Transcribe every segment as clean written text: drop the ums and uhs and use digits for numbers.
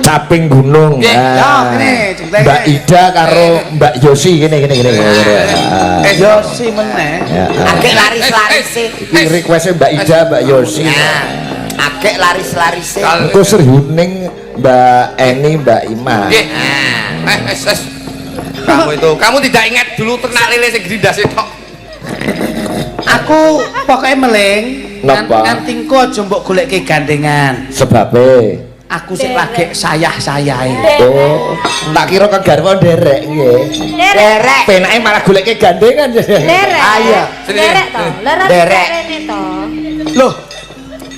Caping Gunung. Mbak Ida karo Mbak Yosi gini. Yosi meneh. Akeh laris-larise. Iki request Mbak Ida, Mbak Yosi. Akeh laris-larise. Engko Serhuning Mbak Eni, Mbak Ima. Kamu tidak ingat dulu ternak lele sing grindas itu? Aku pokoknya meleng Napa? nganti engko aja mbok goleke gandengan. Sebabe Aku sik lagi sayah-sayahe. oh, tak kira ke garwa derek nggih. Derek. Penake malah goleke gandengan. Derek. Ayo. Derek to. Lerep Derek. rene to. Loh,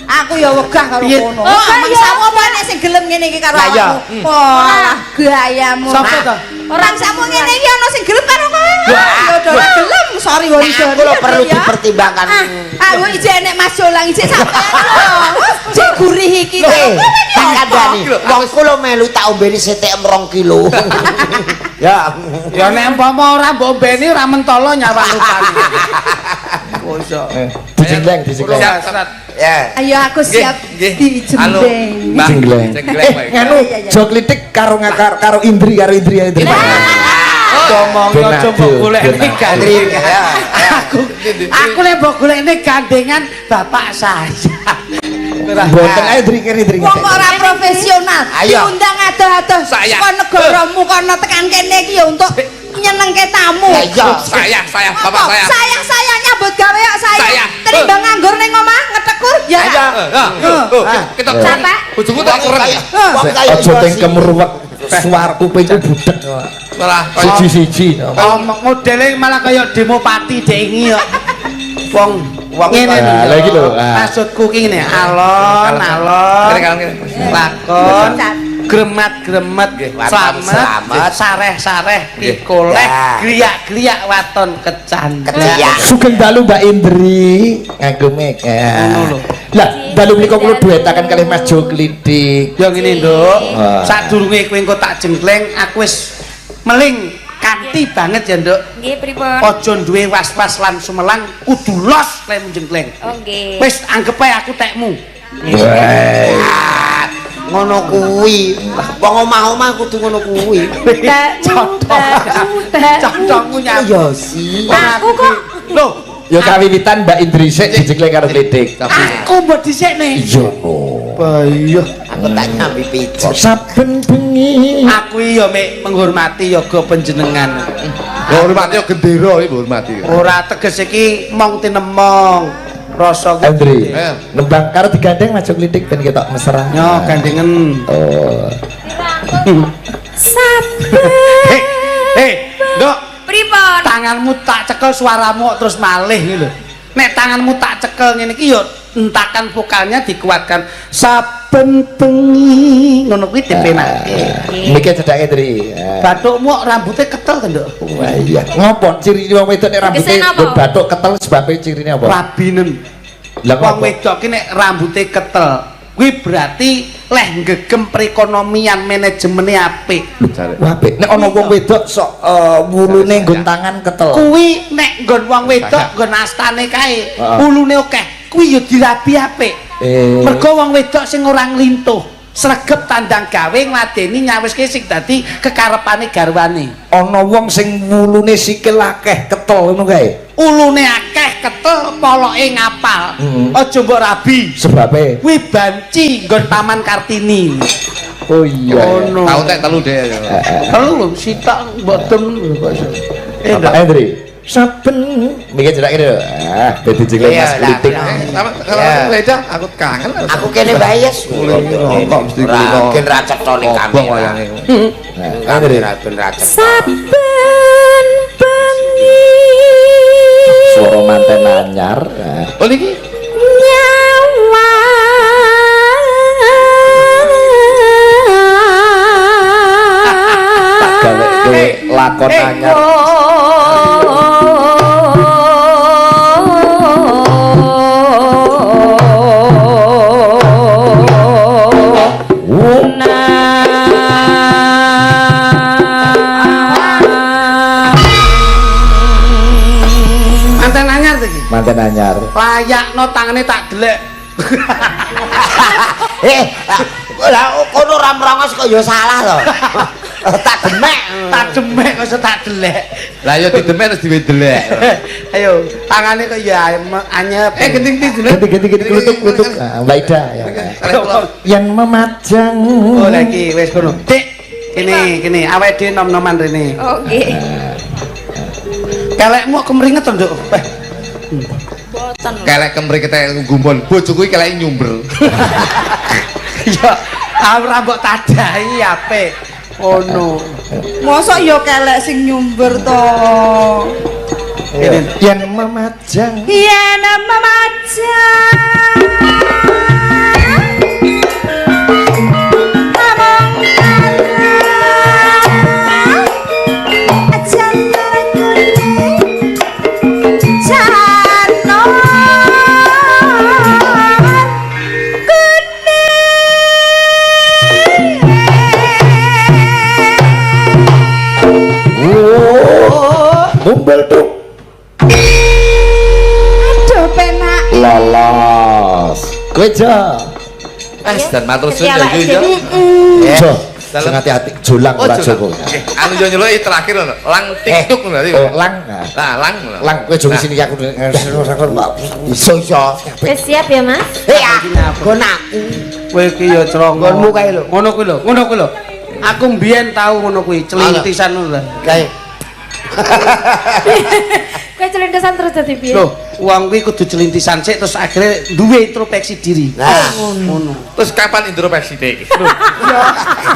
Aku ya wegah karo Piye? kono. Oh, Mangsamu apa nek sing gelem ngene iki karo Lah, iya. awakmu? Wah, gayamu. sapa to? Orang samu ngene iki ana sing gelem karo kono. Wah. Ya ora gelem, sorry wong iki. Aku lho perlu dipertimbangkan. Aku ijek nek Mas Jolang ijek sampean. Cek gurih iki. Tak kandhani. Wong kula melu tak ombeni sithik 2 kilo. Ya, Ya nek umpama ora mbok ombeni ora mentolo nyawang rupane. Bosok. Dijembleng. ya. Ayo aku siap dijembleng. Dijembleng. Nganu jok litik karo Indri. Ngomongno coba golekne gandengan. Aku nek mbok golekne gandengan bapak saya. Mboten ae Indri. Wong ora profesional. Ayo. Diundang adoh-adoh saka negaramu kono tekan kene iki ya untuk nyenengke tamu. Lah iya. Saya, bapak saya. Saya nyambut gawe kok saya. Saya. Ketimbang nganggur ning omah ngetekur ya. Kita Sampai bojomu tak keren ya. Aja teng kemeruwek suar kupingku budek. Malah Siji-siji. Modele malah kaya demo pati dengi kok. Wong ngene Lah iki lho. maksudku ki ngene alon lakon gremet slamet sareh-sareh pikoleh griyak-griyak waton kecan Sugeng dalu Mbak Indri nganggo mic. Ngono lho. Lah dalu menika kula duetaken kalih Mas Jo Klitik. Ya ngene Nduk sadurunge kowe engko tak jengkleng aku wis meling kanti banget ya Nduk. nggih pripun? Aja duwe was-was lan sumelang kudu los lek jengkleng. Oh nggih. Wis anggap ae aku tekmu. Ngono kuwi. Wong omah-omah kudu ngono kuwi. Cocokmu nyapa? Ya sih. Aku kok Loh, Ya kawiwitan Mbak Indri sik dijekle karo Klitik. aku mbok dhisikne. Iya. Bayah. Aku tak nyambi pijet. Saben bengi. Aku ya mek menghormati yoga panjenengan. Ya hormati gendera iki hormati. Ora teges iki mong tinemong. Rasa Andri, nembang karo digandeng Mas Jo Klitik ben ketok mesra. Yo gandengen. Oh. saben Nduk, pripun? tanganmu tak cekel suaramu kok terus malih iki lho. Nek tanganmu tak cekel ngene iki yo entakan vokalnya dikuatkan saben bengi ngono kuwi dipenake. Niki cedhake Indri. Bathukmu kok rambutnya ketel to, Nduk? Wah iya. Ngopo ciri wong wedok nek rambute Tegese napa? bathuk ketel sebabe cirine apa? Rabinen. Lah Wong ngopo? wedok ki nek rambutnya ketel, kuwi berarti leh gegem perekonomian manajemennya apik. Wah, apik. Nek ana wong wedok sok wulune nggon tangan ketel. Kuwi nek nggon wong wedok nggon astane kae, ulune akeh. Kuwi ya dirabi apik. Mergo wong wedok sing ora nglintuh, sregep tandang gawe ngladeni nyawiske sing dadi kekarepane garwane. Ana wong sing wulune sikil akeh ketel ngono kae. Ulune akeh ketel, poloke ngapal. Aja mbok rabi. Sebabe. Kuwi banci nggon Taman Kartini. Oh iya. Ono. Tahu tek telu deh. Telu sitok mboten. Pak Hendri. Saben mikir cedak kene lho. Ben dijengkel Mas Klitik. Sama Leda aku kangen. Aku kene bayes. Kok mesti Ora gen ra cetha ning kamera. Hendri. Ben ra cetha. saben bengi Suara manten anyar. Oh niki nyawa Tak gaweke lakon anyar. Manten anyar to iki. Manten anyar. Layakno tangane tak delek. Lah kono ora merongos kok ya salah to. Tak demek. Tak demek kok iso tak delek. Lah ya didemek terus diwedelek. Ayo, tangane kok ya anyep. Genting-genting dulu. Ganti klutuk. Mbak Ida ya. Yang memajang. Oh lagi wis kono. Dik, kene awake dhewe nom-noman rene. Oh nggih. Kelekmu kemringet to, Nduk? Boten. Kelek kemri kita gumpon. Bojoku iki kelek nyumber. Ya, ora mbok tadahi apik. Ono. Mosok ya kelek sing nyumber to. Yang memajang. Yen memajang Mumbel tuh. aduh penak. Lolos. Kowe jo. Dan matur suwun ya yo. Jo. Sing hati-hati julang ora Joko. Anu yo nyeluk terakhir ngono. Lang TikTok ngono tadi. Oh, lang. Nah, lang. Lang kowe jo sini aku iso. Wis siap ya, Mas? Ya, gon aku. Kowe iki ya cronggonmu Nggonmu kae lho. Ngono kuwi lho. Aku mbiyen tau ngono kuwi, celintisan ngono lho. Kae. Kowe celintesan terus dadi piye? Loh, wong kuwi kudu celintisan sik terus akhirnya duwe introspeksi diri. Nah, Ngono. Terus kapan introspeksi Dik?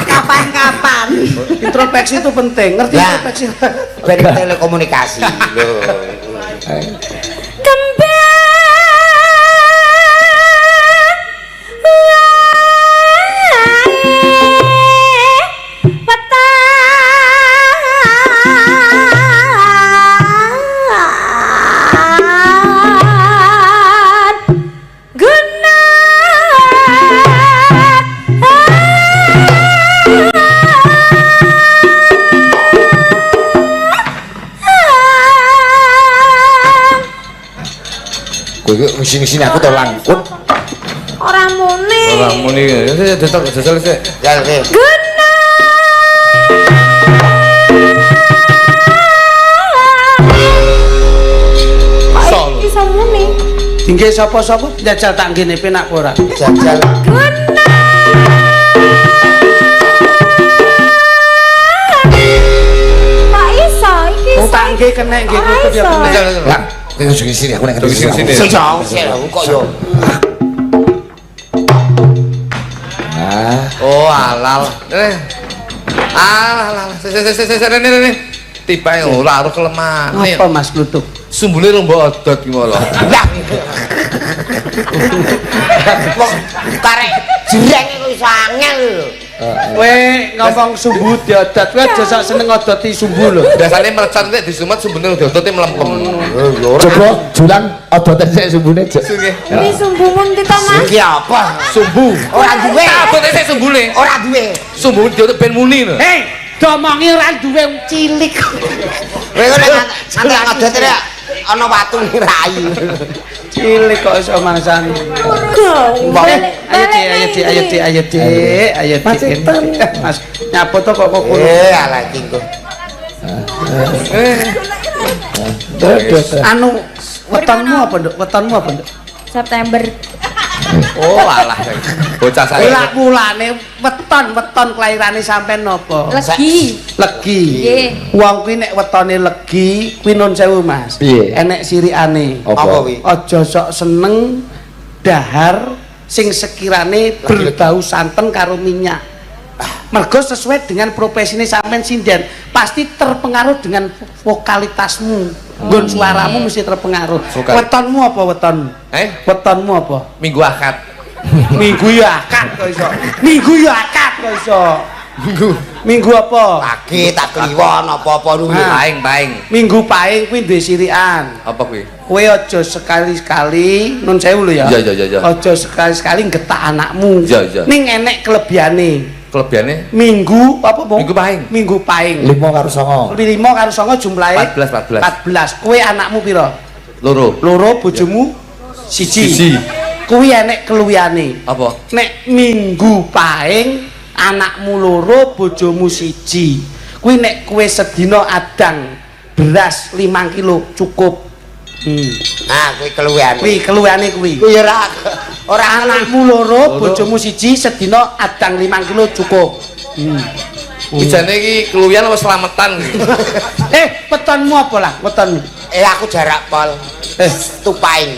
Kapan-kapan. Introspeksi itu penting, ngerti Ya. introspeksi? ben telekomunikasi lho. Sini aku tau langkun. Ora muni. Ora muni. Jajal sik. Ya, oke. Kok iso muni? Tinggi sapa-sapa jajal tak ngene penak ora. Jajal. Kok iso iki? Oh tak nggih kena nggih kudu ya kena. Lang, kowe sini aku nek Sini. Kok yo. Oh, alal. Alal. Rene. Tibae ora harus kelemahan. Apa Mas Klutuk? Sumbule rombok odot ki malah. Lah. Wong karek jreng iku iso angel lho. Kowe ngomong sumbu diodot, kowe aja sok seneng odoti sumbu lho. Biasane merecet nek disumet sumbune diodote mlempem. Coba julang odoten sik sumbune jek. Ini sumbumu ndi to, Mas? Iki apa? Sumbu. Ora duwe. Abote sik sumbune. Ora duwe. Sumbu diodote ben muni lho. Hei, domongi ora duwe cilik. Kowe kok nek ngadot rek ana watu ngirayu. Cilik kok iso mangsan. Ayo dik. Mas, nyapa to kok kono. Alah iki kok. Anu wetonmu apa, Nduk? Wetonmu apa, Nduk? September. Oh, alah. Bocah saya. Ora mulane weton kelairane sampean napa? Legi. Legi. Nggih. Wong kuwi nek wetone legi, kuwi nun sewu, Mas. Piye? Enek sirikane. Apa kuwi? Aja sok seneng dahar sing sekirane berbau santen karo minyak. Mergo sesuai dengan profesine sampean sinden, pasti terpengaruh dengan vokalitasmu. Nggon suaramu mesti terpengaruh. Wetonmu apa weton? Wetonmu apa? Minggu Akad. Minggu ya akad kok iso. Minggu ya akad kok iso. Minggu apa? Pagi tak kliwon apa-apa lu. Paing. Minggu paing kuwi duwe sirikan. Apa kuwi? Kowe aja sekali-sekali nun sewu lho ya. Iya. Aja sekali-sekali getak anakmu. Iya. Ning enek kelebihane. Kelebihane Minggu apa, Bung? Minggu paing. Minggu paing. 5 karo 9. 5 karo 9 jumlahe 14. 14. Kowe anakmu pira? Loro. Loro, bojomu siji. kuwi enek keluyane. Apa? Nek minggu paing anakmu loro bojomu siji. Kuwi nek kowe sedina adang beras 5 kilo cukup. Nah, kuwi keluwiane. Kuwi keluwiane kuwi. Kuwi ora Anakmu loro bojomu siji sedina adang 5 kilo cukup. Bijane iki keluwian apa slametan iki? Petonmu apa lah? Petonmu. Aku jarak pol. Setupaing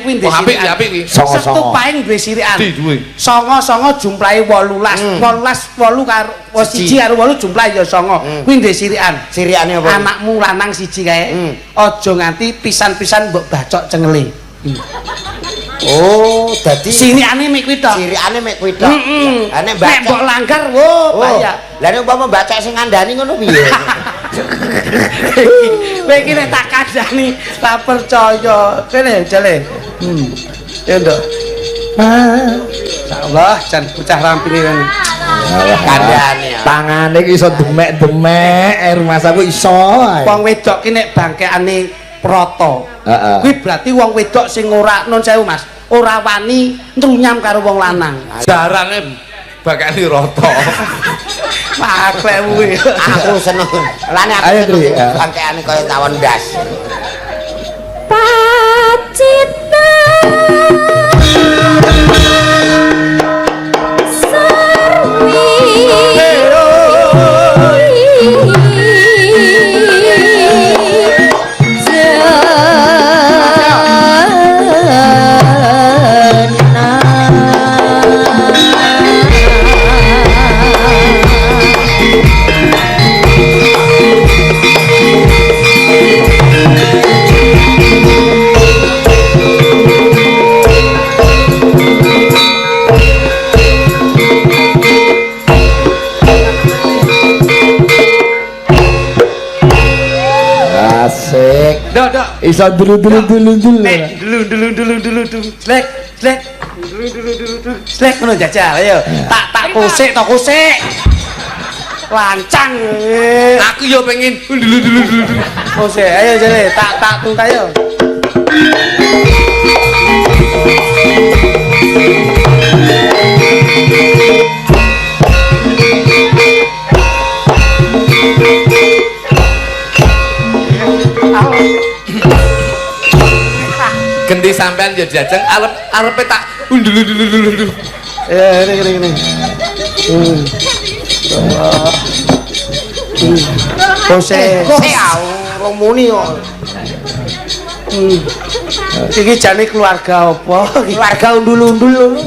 kuwi ndek sirikan. Apik iki. Setupaing duwe sirikan. Duwe. Songo jumlahe 18. 8 karo 1 karo 8 jumlahe ya 9. Kuwi ndek sirikan. Sirikane apa? Anakmu lanang siji kae. Aja nganti pisan-pisan mbok bacok cengele. Oh, dadi sirikane mek kuwi tok. Sirikane mek kuwi tok. Nek mbok langgar, bahaya. Lah nek umpama bacok sing ngandani ngono piye? Kowe iki nek tak kandhani tak percaya. Kene jale. Ya nduk. Insyaallah jan bocah rampinge kan. Kandhane. Tangane iki iso demek-demek, air masaku iso. Wong wedok ki nek bangkeane proto. Heeh. Kuwi berarti wong wedok sing ora nun sewu Mas, ora wani ntrunyam karo wong lanang. Jarane bakane rata. Paklek kuwi. Aku seneng. Lane aku Ayo, Tri. bangkeane kaya tawon ndas. Pacita Sarwi Asik. Dok. Iso dulu. Nek dulu. Slek. Dulu. Slek ngono jajal ayo. Tak kusik to kusik. Lancang. Aku yo pengen dulu. Kusik ayo jare tak tungkai yo. Ganti sampean ya jajeng arepe tak dulu. Ya ini. Kose Romuni yo. iki jane keluarga apa? Keluarga undul-undul.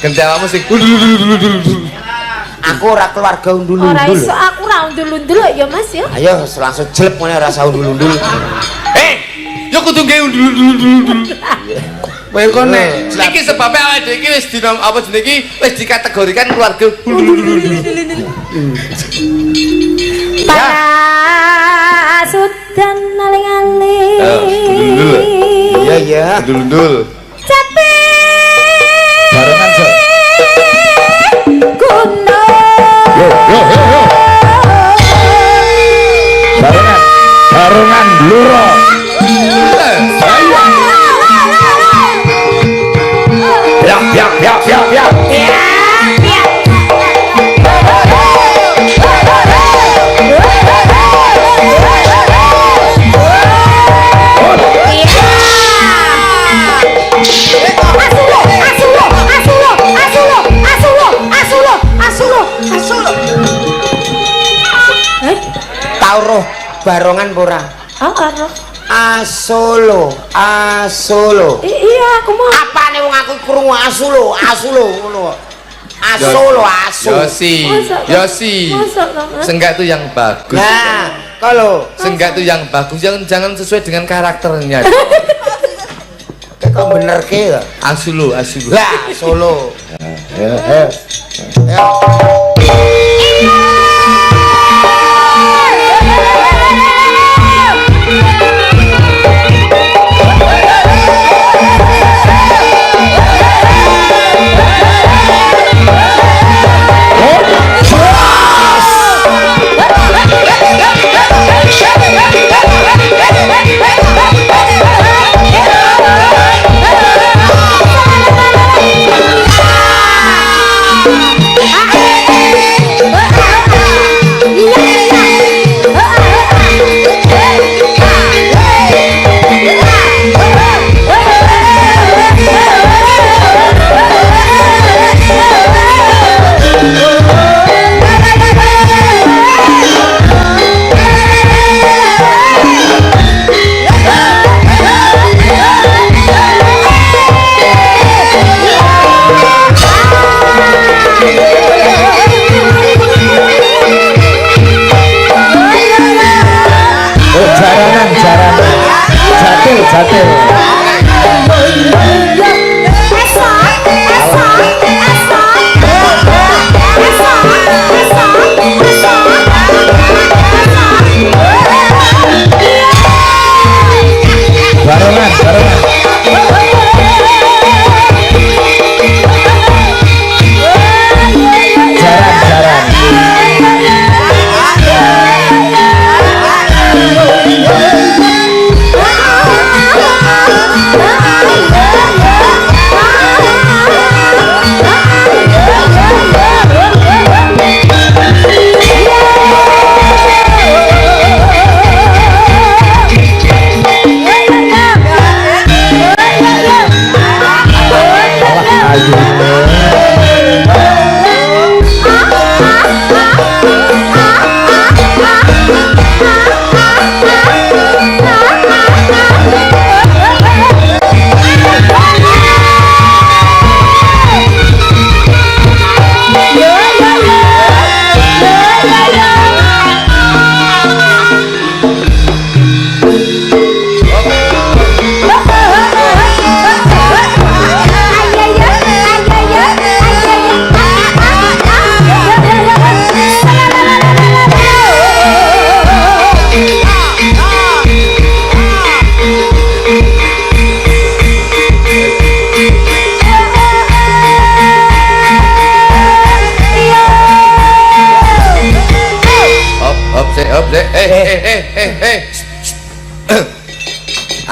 Kendawamu sing Aku ora keluarga undul-undul. Ora iso aku ra undul-undul ya Mas ya. Ayo langsung jelek ngene ora usah undul-undul. Yo kudu nge undul. Kowe kok nek Iki sebabnya awake dhewe iki wis dina apa jenenge iki wis dikategorikan keluarga Sudan aling-aling. Iya. Dul. Capek. Barengan so. Gunung. Yo. Barengan bluro. Ya. Tau roh barongan ora? Ora. Asolo. Iya, aku mau. Apane wong aku krungu asulo ngono. Aso lo aso. Yosi. Senggak itu yang bagus. Nah, kalau senggak itu yang bagus, jangan sesuai dengan karakternya. kok bener ke? Asulu. Lah, solo. Ya. Jatil. Barengan. Jaran.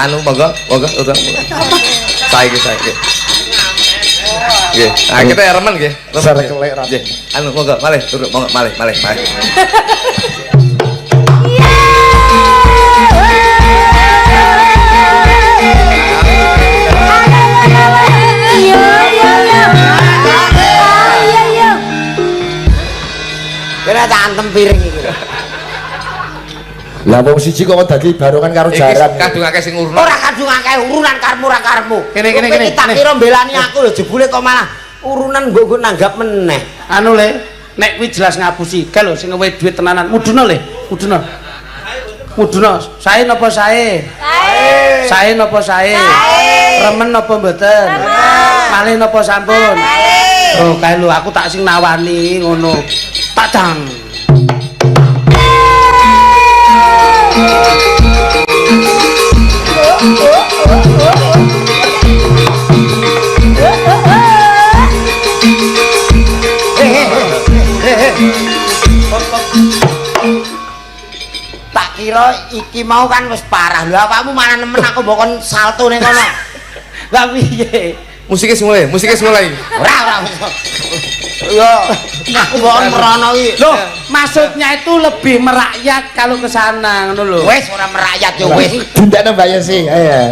Anu monggo urang. Saiki. Nggih. Ah kita ya remen nggih. Sarekelek ra. Nggih. Anu monggo malih turun monggo malih. Kira tak antem piring iki. Lah wong siji kok dadi barongan karo jaran. Kadung akeh sing urun. Ora kadung akeh urunan karepmu ora karepmu. Kene. Tak kira mbelani aku lho jebule kok malah urunan nggo nanggap meneh. Anu le, nek kuwi jelas ngapusi. Ga lho sing ngewe duit tenanan. Muduna le, muduna. Sae napa sae? Sae napa sae? Remen napa mboten? Malih napa sampun? Oh, kae lho aku tak sing nawani ngono. Tak dang. Tak kira iki mau kan wis parah lho awakmu malah nemen aku mbok kon salto ning kono. Lah piye? Musiknya mulai. Ora. Yo, aku mbok merono iki. Loh, maksudnya itu lebih merakyat kalau ke sana ngono lho. Wis ora merakyat yo wis. Bundakne Mbak Yesi. Ayo.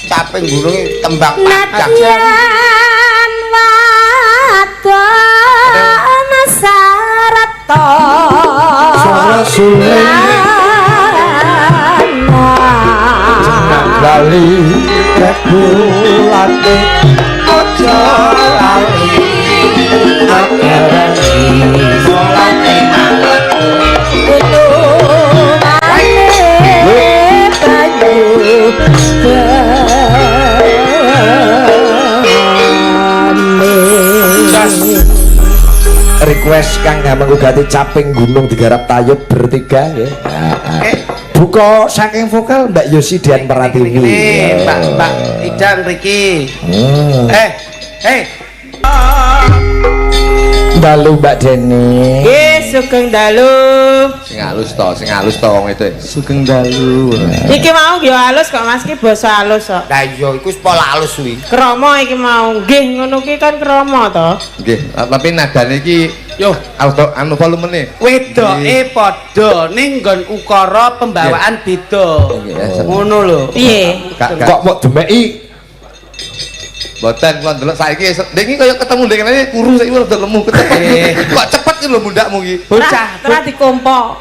Caping gulunge tembang pajak. Nadyan wadon sarata. Sule Bali kekulate aja lali Request kang menggugati caping gunung digarap tayub bertiga ya. Buka saking vokal Mbak Yosi Dian Pratiwi. Mbak Idang Riki. Dalu Mbak Deni. Nggih, sugeng dalu. Sing halus to wong itu. Sugeng dalu. Iki mau ya halus kok Mas, ki basa halus kok. Lah iya iku wis pola halus kuwi. Krama iki mau. Nggih, ngono ki kan krama to. Nggih, tapi nadane iki yo anu volumene. Wedoke padha ning nggon ukara pembawaan beda. Ngono lho. Piye? Kok mau demeki Boten kula ndelok saiki ndek iki kaya ketemu ndek kene kuru saiki rada lemu kecepet. Kok cepet ki lho mundakmu iki. Bocah Ora dikompok.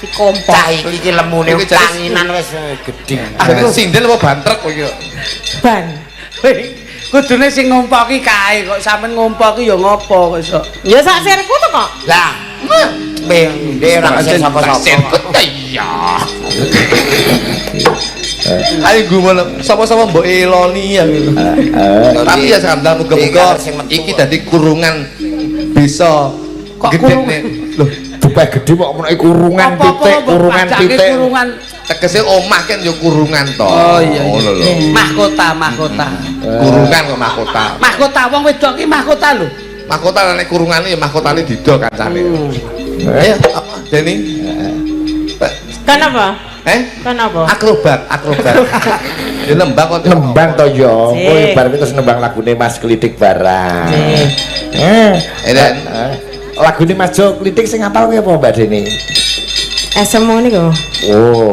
Dikompok. Cah iki lemune tanginan wis gedhe. Sindel apa bantrek kok iki. Ban. Kudune sing ngompoki kae kok sampean ngompoki ya ngopo kok iso. Ya sak sirku to kok. Lah, ben ndek ora ngasih sapa-sapa. Iya. Ayo gumon sama-sama mbok eloni ya gitu. Tapi ya sampeyan muga-muga iki dadi kurungan bisa gedene. Loh, supaya gede kok menawa kurungan titik, kurungan titik. Tegese omah kan ya kurungan to. Oh iya. Ngono lho. Mahkota. Kurungan kok mahkota. Mahkota wong wedok ki mahkota lho. Mahkota nek kurungane ya mahkotane dida kancane. Ayo apa Deni? Kenapa? Kenapa? Akrobat. Ya lembang kok. Lembang to ya. Kowe bar terus nembang lagune Mas Klitik barang. Lagune Mas Jo Klitik sing apal kuwi apa Mbak Deni? Esemo niku. Oh,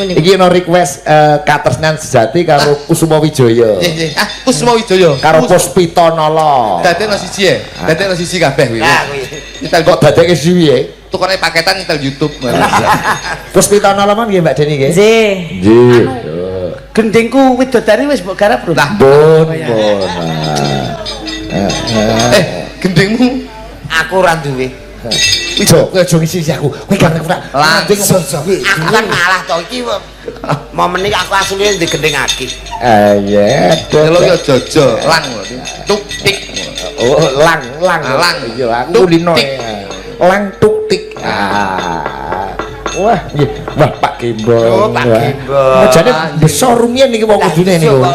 iki ono request katresnan sejati karo Kusuma Wijaya. Nggih. Kusuma Wijaya karo Puspita Nala. Dadekno siji ya. Dadekno siji kabeh kuwi. Lah kuwi. Nyetel Kok dadekke suwi ya? tukane paketan nyetel YouTube. Puspita Nala man nggih Mbak Deni nggih. Nggih. Nggih. Gendingku widodari wis mbok garap, Bro. Lah, gendingmu Aku ora duwe. Ijo, kowe aja ngisi aku. Kowe gak ngerti. Langsung aku kan ngalah to iki. Momen iki aku asline ndek gending aki. Ya, delok yo jojo, lang tuk tik. Oh, lang. Iya, aku lino. Lang tuk tik. Wah, nggih. Wah, Pak Gembong. Pak Gembong. Jane besar rumiyin niki wong kudune niku.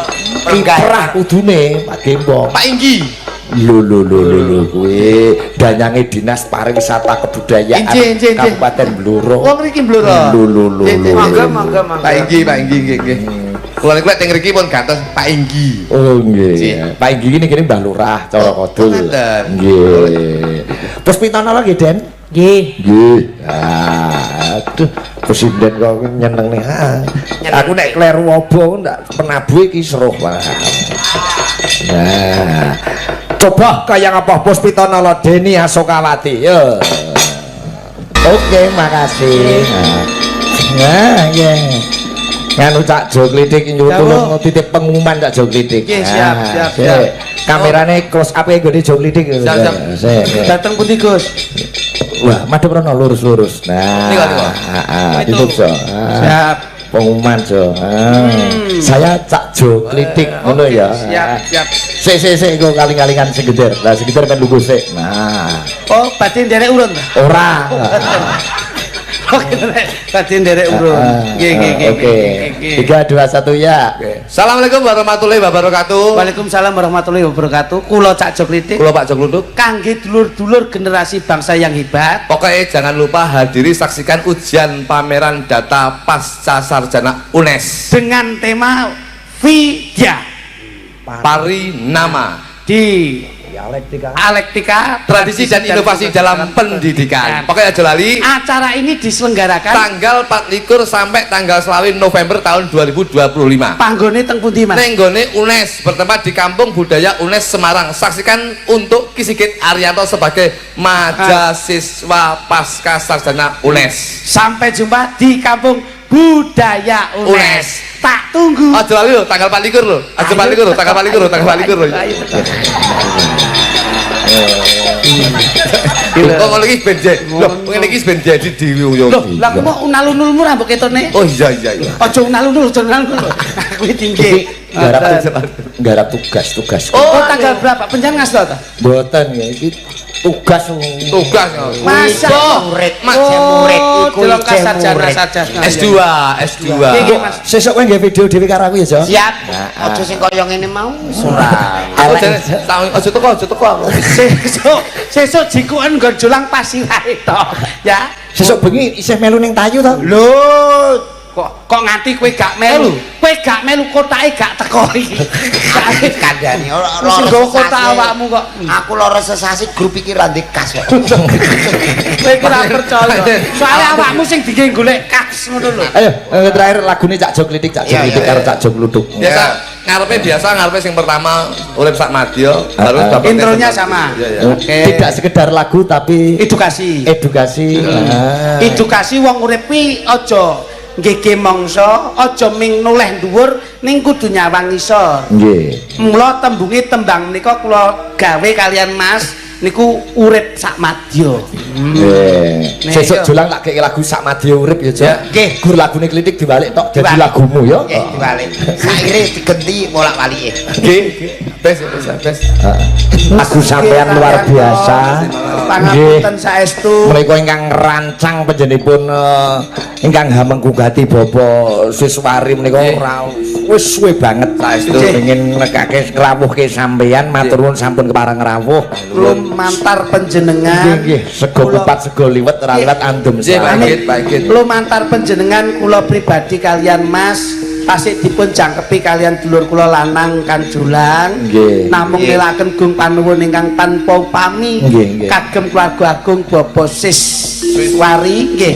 Kiprah kudune Pak Gembong. Pak Inggi. Lho kuwi danyange Dinas Pariwisata Kebudayaan Kabupaten Blora. Wong mriki Blora. Lho. Mangga. Pak Inggi nggih. Kula niku teng mriki pun gantos Pak Inggi. Oh nggih. Pak Inggi ini kene Mbah Lurah Cara Kodul. Nggih. Puspita Nala nggih, Den? Nggih. Aduh, presiden kok nyeneng nih. Aku nek kleru obo ndak penabuh iki seruh banget. Nah, coba kayak apa Puspita Nala Deni Asokawati. Yo. Oke, makasih. Nah, ya. Nganu Cak Jo Klitik nyuwun titip pengumuman Cak Jo Klitik. Siap. Kamerane close up e nggone Jo Klitik. Siap. Dateng pundi, Gus? Wah, madhep rono lurus. Nah. Itu so. Siap. Pengumuman Jo. Saya Cak Jo Klitik ngono ya. Siap. Sik engko kaling-kalingan sing geder. Lah sing geder kan lugu sik. Nah. Oh, batin derek urun ta? Ora. Oke, batin derek urun. Nggih. Oke. 3 2 1 ya. Assalamualaikum warahmatullahi wabarakatuh. Waalaikumsalam warahmatullahi wabarakatuh. Kula Cak Jo Klitik. Kula Pak Jo Kluthuk. Kangge dulur-dulur generasi bangsa yang hebat. Pokoknya jangan lupa hadiri saksikan ujian pameran data pasca sarjana UNES Dengan tema Vidya Parinama di Alektika Tradisi dan Inovasi dalam Pendidikan. Pokoknya aja lali. Acara ini diselenggarakan Tanggal 24 sampai tanggal 20 November tahun 2025. panggone teng pundi, Mas? Nenggone UNES bertempat di Kampung Budaya UNES Semarang. Saksikan untuk Kisigit Arianto sebagai mahasiswa pasca sarjana UNES. Sampai jumpa di Kampung Budaya UNES. Tak tunggu. Aja lali lho, tanggal 24 lho. Aja 24 lho, tanggal 24 lho. Kok ngono iki ben lho ngene iki ben jadi dhewe yo. Lho, lah kok mau unal-unulmu ra mbok ketone? Oh iya. Aja unal-unul, aja unal-unul. Kuwi tinggi. Garap tugas. Oh, tanggal berapa? Penjangan ngas ta? Mboten ya iki tugas. Masa murid iku S2. Sesuk kowe nggih video dhewe karo aku ya, Jo. siap aja sing kaya ngene mau surah Aja teko aku. Sesuk jikuken nggon julang pasirahe to. Ya. Sesuk bengi isih melu ning tayu to. Lho, kok nganti kowe gak melu? Kowe gak melu kotake gak teko iki. kandhani ora Sing nggawa kota awakmu kok. aku lara sesasi grup iki ra ndek kas kok Kowe iki ora percaya. Soale awakmu sing dinggo golek kas ngono lho. Ayo, terakhir lagune Cak Jo Klitik karo Cak Jo Gluduk. Biasa ngarepe sing pertama urip sak madya baru dapat Intronya sama. Oke. Tidak sekedar lagu tapi Edukasi. Edukasi wong urip kuwi aja nggege mangsa, aja ming noleh dhuwur ning kudu nyawang isor. Nggih. Mula tembunge tembang menika kula gawe kalian Mas niku urip sak madya. Nggih. Sesuk julang tak kei lagu sak madya urip ya, Jo. Nggih. Gur lagune Klitik dibalik tok dadi lagumu ya. nggih dibalik saire digenti bolak-balike Nggih. Bes. Lagu sampean luar biasa. Pangapunten saestu. Mereka ingkang rancang panjenenganipun ingkang hamengkugati Bapak Siswari menika ora wis suwe banget saestu pengin nekake ngrawuhke sampean matur nuwun sampun kepareng rawuh. Lumantar panjenengan. Nggih, sego kupat sego liwet ora liwat andum Baik. Lumantar panjenengan kula pribadi kalian Mas tasih dipun jangkepi kalian dulur kula lanang kan Julang. Namung nelaken gung panuwun ingkang tanpa upami kagem keluarga agung Bapak Siswari nggih.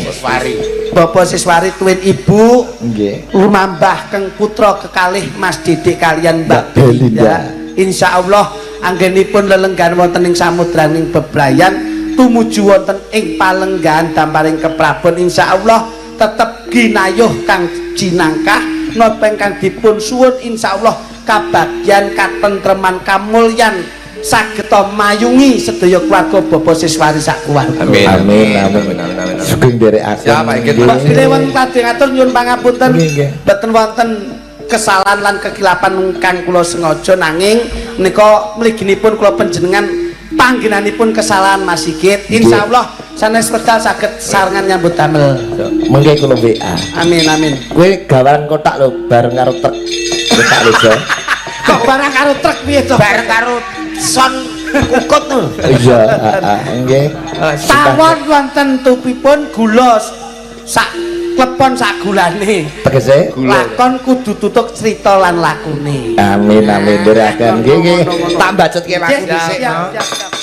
Bapak Siswari tuwin ibu nggih. Lumambah keng putra kekalih Mas Didik kalian Mbak Belinda. Insyaallah anggenipun lelenggan wonten ing samudraning bebrayan tumuju wonten ing palenggahan damparing keprabon insyaallah tetep ginayuh kang jinangkah napa ingkang dipun suwun insyaallah kabagyan katentreman kamulyan sageta mayungi sedaya keluarga Bapak Siswari sak keluarga. Amin. Sugeng nderekaken. Ya, Pak Inggih. Pak Dewan Padhe ngatur nyuwun pangapunten. Mboten wonten kesalahan lan kekilapan ingkang kula sengaja nanging menika mliginipun kula panjenengan panggenanipun kesalahan Mas Sigit. Insyaallah sanes wekdal saged sarengan nyambut damel. Mengke kula WA. Amin. Kowe gawaran kotak lho bareng karo truk. Kotak lho, Jo. Kok barang karo truk piye to? bareng karo son kukut lho Iya, nggih. Tawon wonten tupipun gula sak klepon sak gulane. Tegese Lakon kudu tutuk cerita lan lakune. amin nderekaken nggih. Tak bacutke waktu dhisik. Siap.